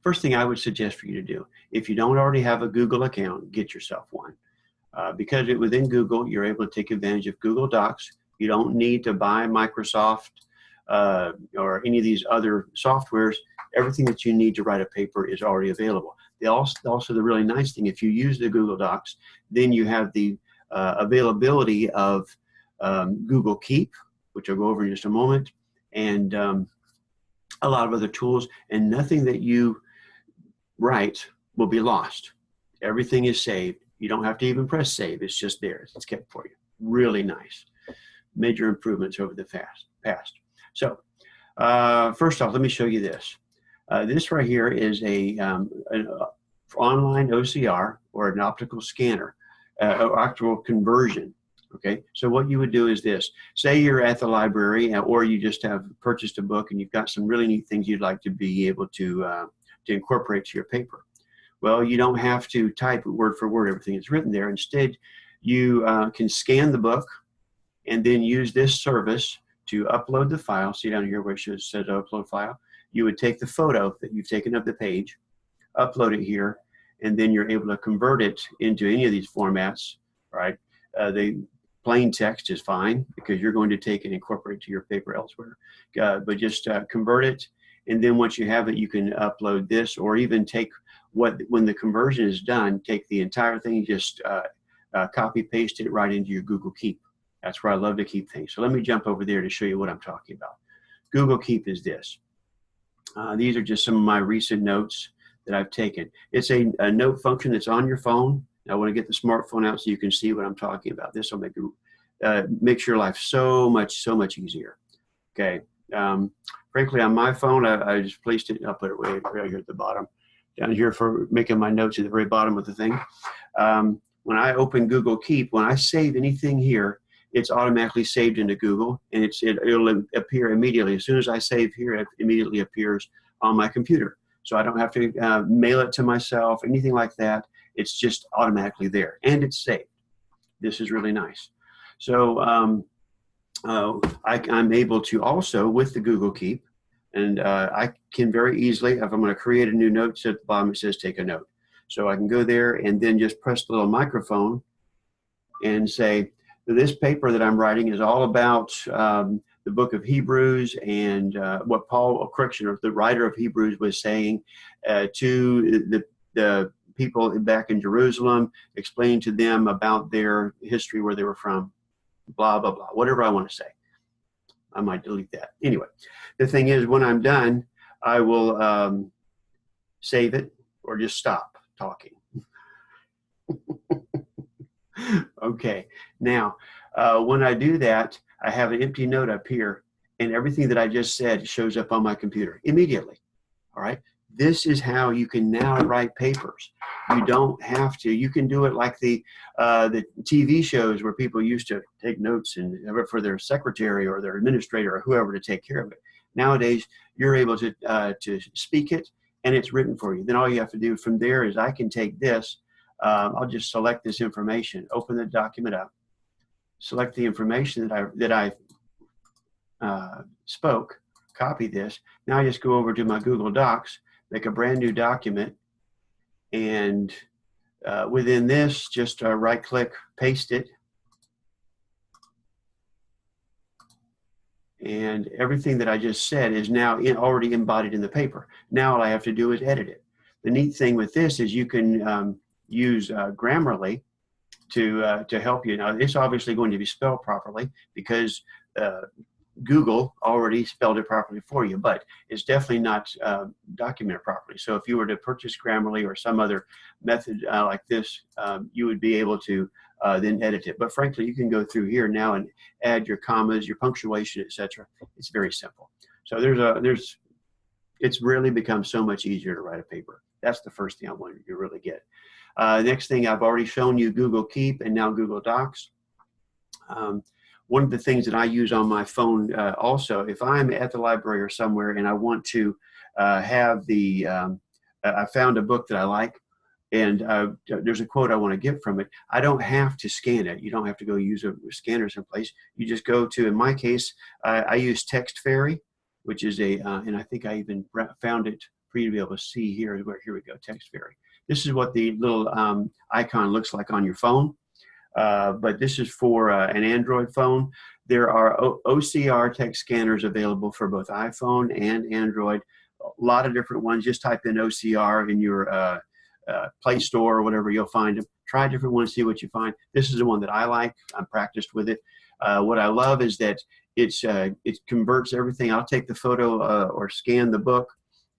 First thing I would suggest for you to do, if you don't already have a Google account, get yourself one. Because within Google, you're able to take advantage of Google Docs. You don't need to buy Microsoft or any of these other softwares. Everything that you need to write a paper is already available. Also, the really nice thing, if you use the Google Docs, then you have the availability of Google Keep, which I'll go over in just a moment, and a lot of other tools, and nothing that you write will be lost. Everything is saved. You don't have to even press save. It's just there. It's kept for you. Really nice. Major improvements over the past. So first off, let me show you this. This right here is an online OCR, or an optical scanner, optical conversion. Okay, so what you would do is this. Say you're at the library, or you just have purchased a book and you've got some really neat things you'd like to be able to incorporate to your paper. Well, you don't have to type word for word everything that's written there. Instead, you can scan the book and then use this service to upload the file. See down here where it says upload file? You would take the photo that you've taken of the page, upload it here, and then you're able to convert it into any of these formats, right? The plain text is fine because you're going to take and incorporate it to your paper elsewhere. But just convert it, and then once you have it, you can upload this, or even take when the conversion is done, take the entire thing, just copy paste it right into your Google Keep. That's where I love to keep things. So let me jump over there to show you what I'm talking about. Google Keep is this. These are just some of my recent notes that I've taken. It's a note function that's on your phone. I want to get the smartphone out so you can see what I'm talking about. This will make your life so much easier. Okay. Frankly, on my phone, I just placed it. I'll put it right here at the bottom, down here for making my notes at the very bottom of the thing. When I open Google Keep, when I save anything here, it's automatically saved into Google, and it'll appear immediately. As soon as I save here, it immediately appears on my computer. So I don't have to mail it to myself, anything like that. It's just automatically there, and it's saved. This is really nice. So I'm able to also, with the Google Keep, and I can very easily, if I'm going to create a new note, at the bottom it says take a note. So I can go there and then just press the little microphone and say, this paper that I'm writing is all about the book of Hebrews, and what the writer of Hebrews was saying to the people back in Jerusalem, explaining to them about their history, where they were from, blah, blah, blah, whatever I want to say. I might delete that. Anyway, the thing is, when I'm done, I will save it or just stop talking. Okay, now when I do that, I have an empty note up here, and everything that I just said shows up on my computer immediately. All right, this is how you can now write papers. You don't have to. You can do it like the TV shows where people used to take notes and have it for their secretary or their administrator or whoever to take care of it. Nowadays, you're able to speak it, and it's written for you. Then all you have to do from there is I can take this. I'll just select this information, open the document up, select the information that I spoke, copy this. Now I just go over to my Google Docs, make a brand new document, and within this, just right-click, paste it, and everything that I just said is now already embodied in the paper. Now all I have to do is edit it. The neat thing with this is you can use Grammarly to help you. Now, it's obviously going to be spelled properly because Google already spelled it properly for you, but it's definitely not documented properly. So if you were to purchase Grammarly or some other method like this, you would be able to then edit it. But frankly, you can go through here now and add your commas, your punctuation, etc. It's very simple. So it's really become so much easier to write a paper. That's the first thing I want you to really get. Next thing, I've already shown you Google Keep and now Google Docs. One of the things that I use on my phone also, if I'm at the library or somewhere and I want to have I found a book that I like, and there's a quote I want to get from it, I don't have to scan it. You don't have to go use a scanner someplace. You just go to, in my case, I use Text Fairy, which is and I think I even found it for you to be able to see here. Here we go, Text Fairy. This is what the little icon looks like on your phone. But this is for an Android phone. There are OCR text scanners available for both iPhone and Android. A lot of different ones. Just type in OCR in your Play Store or whatever, you'll find them. Try different ones, see what you find. This is the one that I like. I'm practiced with it. What I love is that it converts everything. I'll take the photo or scan the book,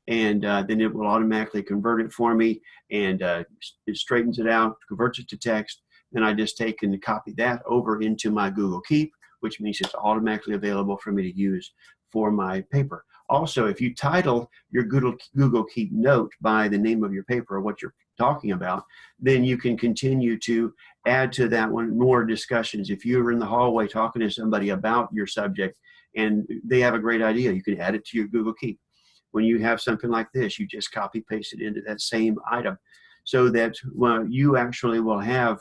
and then it will automatically convert it for me, and it straightens it out, converts it to text. Then I just take and copy that over into my Google Keep, which means it's automatically available for me to use for my paper. Also, if you title your Google Keep note by the name of your paper or what you're talking about, then you can continue to add to that one more discussions. If you're in the hallway talking to somebody about your subject and they have a great idea, you can add it to your Google Keep. When you have something like this, you just copy paste it into that same item, so that you actually will have,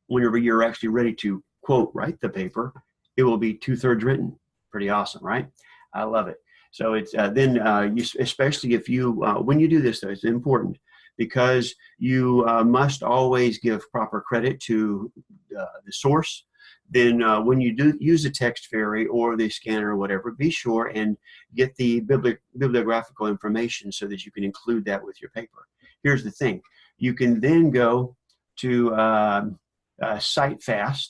whenever you're actually ready to, quote, write the paper, it will be 2/3 written. Pretty awesome, right? I love it. So it's especially if you, when you do this though, it's important because you must always give proper credit to the source. Then when you do use a Text Fairy or the scanner or whatever, be sure and get the bibliographical information so that you can include that with your paper. Here's the thing. You can then go to CiteFast.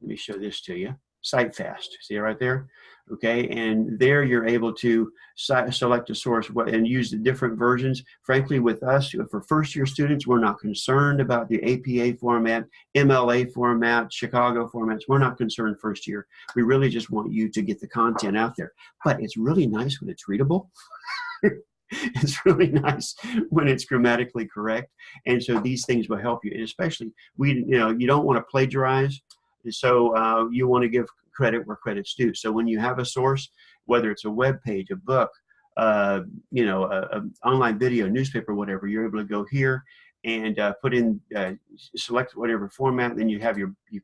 Let me show this to you. CiteFast, see it right there? Okay, and there you're able to select a source and use the different versions. Frankly, with us, for first-year students, we're not concerned about the APA format, MLA format, Chicago formats. We're not concerned first year. We really just want you to get the content out there. But it's really nice when it's readable. It's really nice when it's grammatically correct. And so these things will help you. And especially, you don't want to plagiarize. So you want to give credit where credit's due. So when you have a source, whether it's a web page, a book, an online video, newspaper, whatever, you're able to go here and put in, select whatever format. Then you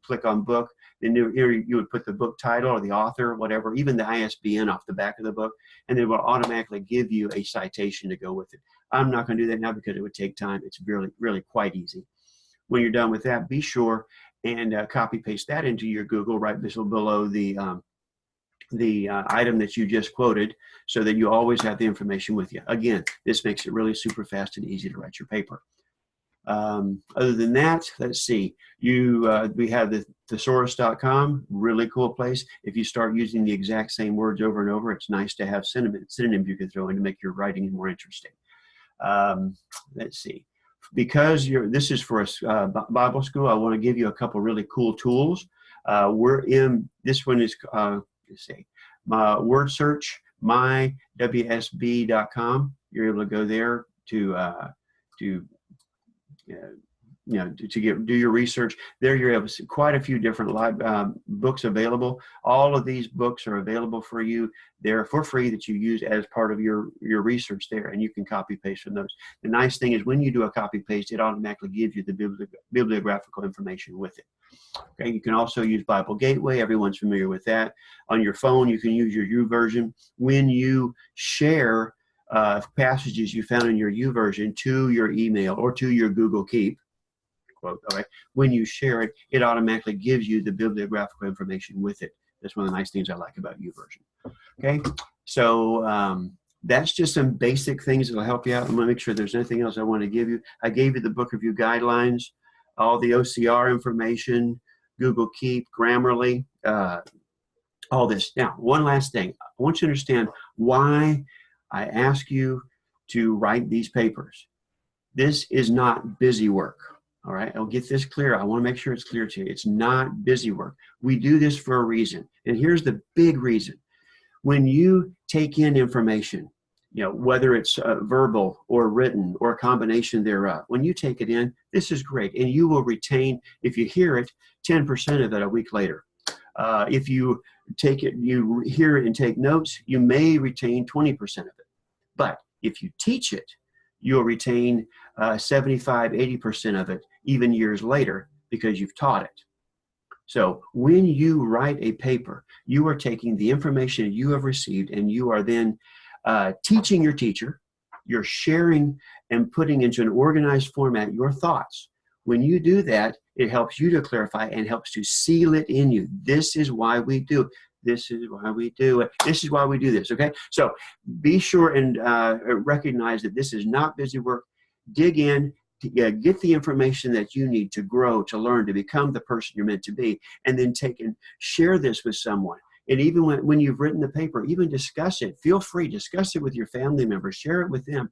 click on book. Then here you would put the book title or the author, whatever, even the ISBN off the back of the book, and it will automatically give you a citation to go with it. I'm not going to do that now because it would take time. It's really, really quite easy. When you're done with that, be sure and copy paste that into your Google right below the item that you just quoted, so that you always have the information with you. Again, this makes it really super fast and easy to write your paper. Other than that, let's see. We have the Thesaurus.com, really cool place. If you start using the exact same words over and over, it's nice to have synonyms you can throw in to make your writing more interesting. Let's see. Because this is for a Bible school, I want to give you a couple really cool tools. This one is, let's see, my word search, mywsb.com. You're able to go there to do your research. There you're able to see quite a few different books available. All of these books are available for you. They're for free that you use as part of your research there, and you can copy paste from those. The nice thing is when you do a copy paste, it automatically gives you the bibliographical information with it. Okay, you can also use Bible Gateway. Everyone's familiar with that. On your phone, you can use your YouVersion. When you share passages you found in your YouVersion to your email or to your Google Keep, quote, all right, when you share it, it automatically gives you the bibliographical information with it. That's one of the nice things I like about YouVersion. Okay, so that's just some basic things that will help you out. I'm going to make sure there's anything else I want to give you. I gave you the book review guidelines, all the OCR information, Google Keep, Grammarly, all this. Now, one last thing. I want you to understand why I ask you to write these papers. This is not busy work. All right, I'll get this clear. I want to make sure it's clear to you. It's not busy work. We do this for a reason. And here's the big reason. When you take in information, whether it's verbal or written or a combination thereof, when you take it in, this is great. And you will retain, if you hear it, 10% of it a week later. If you take it, you hear it and take notes, you may retain 20% of it. But if you teach it, you'll retain 75, 80% of it even years later because you've taught it. So when you write a paper, you are taking the information you have received and you are then teaching your teacher. You're sharing and putting into an organized format your thoughts. When you do that, it helps you to clarify and helps to seal it in you. This is why we do it. This is why we do it. This is why we do this, okay? So be sure and recognize that this is not busy work. Dig in, get the information that you need to grow, to learn, to become the person you're meant to be, and then take and share this with someone. And even when you've written the paper, even discuss it. Feel free, discuss it with your family members, share it with them.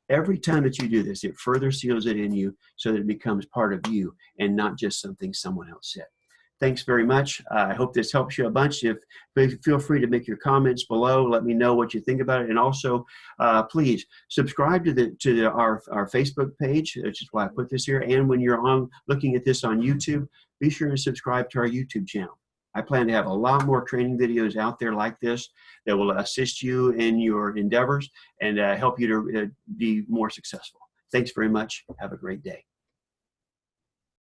Every time that you do this, it further seals it in you so that it becomes part of you and not just something someone else said. Thanks very much. I hope this helps you a bunch. Feel free to make your comments below. Let me know what you think about it. And also, please subscribe to our Facebook page, which is why I put this here. And when you're looking at this on YouTube, be sure to subscribe to our YouTube channel. I plan to have a lot more training videos out there like this that will assist you in your endeavors and help you to be more successful. Thanks very much. Have a great day.